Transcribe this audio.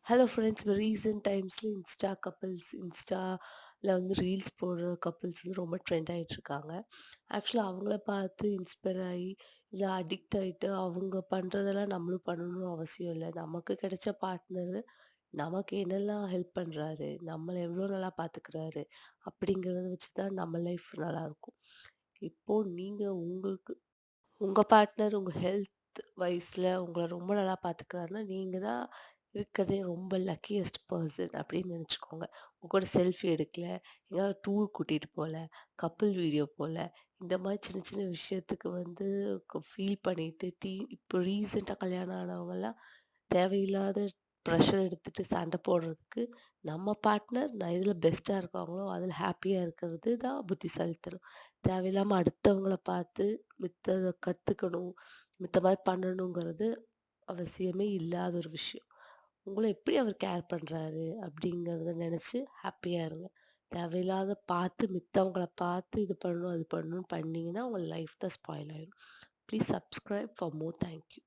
Hello friends! இப்போ recent டைம்ஸ்ல இன்ஸ்டால வந்து ரீல்ஸ் போடுற கப்பிள்ஸ் வந்து ரொம்ப ட்ரெண்ட் ஆயிட்டுருக்காங்க. ஆக்சுவலா அவங்கள பார்த்து இன்ஸ்பயர் ஆயி, இல்ல அடிக்ட் ஆயிட்டு அவங்க பண்றதெல்லாம் நம்மளும் பண்ணணும்னு அவசியம் இல்ல. நமக்கு கிடைச்ச பார்ட்னரு நமக்கு என்னெல்லாம் ஹெல்ப் பண்றாரு, நம்மள எவ்வளோ நல்லா பார்த்துக்கிறாரு, அப்படிங்கிறத வச்சு தான் நம்ம லைஃப் நல்லாயிருக்கும். இப்போ நீங்க உங்களுக்கு உங்க பார்ட்னர் உங்க ஹெல்த் வைஸ்ல உங்கள ரொம்ப நல்லா பார்த்துக்கிறாருன்னா, நீங்க தான் இருக்கறதுலே ரொம்ப லக்கியஸ்ட் பெர்சன் அப்படின்னு நெனச்சுக்கோங்க. உங்க கூட செல்ஃபி எடுக்கல, எங்கேயாவது டூர் கூட்டிட்டு போல, கப்பிள் வீடியோ போல, இந்த மாரி சின்ன சின்ன விஷயத்துக்கு வந்து ஃபீல் பண்ணிட்டு இப்போ ரீசென்ட்டா கல்யாணம் ஆனவங்கலாம் தேவையில்லாத ப்ரெஷர் எடுத்துட்டு சண்டை போடுறதுக்கு, நம்ம பார்ட்னர் நான் எதுல பெஸ்ட்டா இருக்காங்களோ, அதுல ஹேப்பியா இருக்கிறது தான் புத்திசாலித்தனம். தேவையில்லாம அடுத்தவங்கள பார்த்து மித்தத கத்துக்கணும், மித்த மாரி பண்ணணுங்கிறது அவசியமே இல்லாத ஒரு விஷயம். உங்கள எப்படி அவர் கேர் பண்றாரு அப்படிங்கிறத நெனச்சு ஹேப்பியா இருங்க. தேவையில்லாத மித்தவங்கள பார்த்து இது பண்ணணும், அது பண்ணணும்னு பண்ணீங்கன்னா, உங்க லைஃப் தான் ஸ்பாயில் ஆயிரும். Please subscribe for more. Thank you.